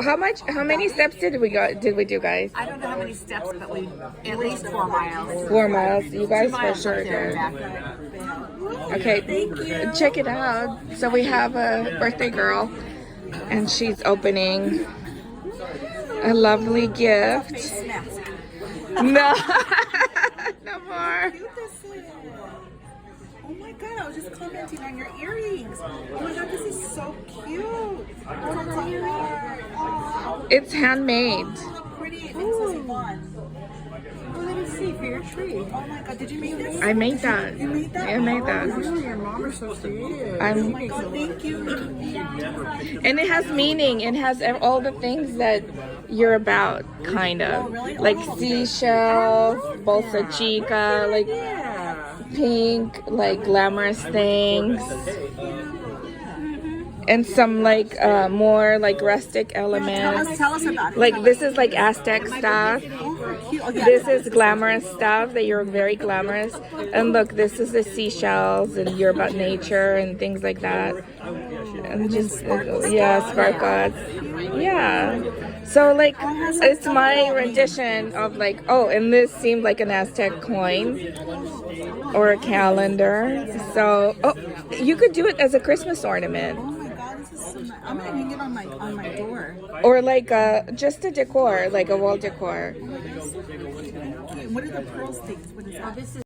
How much? How many steps did we go? Did we do, guys? I don't know how many steps, but we at least 4 miles. 4 miles. You guys 2 for miles sure up there did. and back. Okay, check it out. So we have a birthday girl, and she's opening a lovely gift. No, no more. Oh my god, I was just commenting on your earrings. Oh my god, this is so cute. Oh, It's handmade. how pretty. It says one. Well, let me see for your tree. Oh my god, did you make this? I made that. You made that? I made that. Oh, your mom is so creative. Oh my god, thank you. And it has meaning. It has all the things that you're about, kind of. really? Like Oh, seashells, bolsa chica, like Yeah. pink, like glamorous things. And some like more like rustic elements. Tell us about it. Like this is like Aztec stuff. Oh, how cute. Oh, yeah. This is glamorous stuff that you're very glamorous. And look, this is the seashells and you're about nature and things like that. And just yeah, sparkles. Yeah. So like it's my rendition of like, oh, and this seemed like an Aztec coin or a calendar. So oh, you could do it as a Christmas ornament. Oh my god, this is so nice. I'm gonna hang it on my door. Or like just a decor, like a wall decor. What are the pearls things? What is that?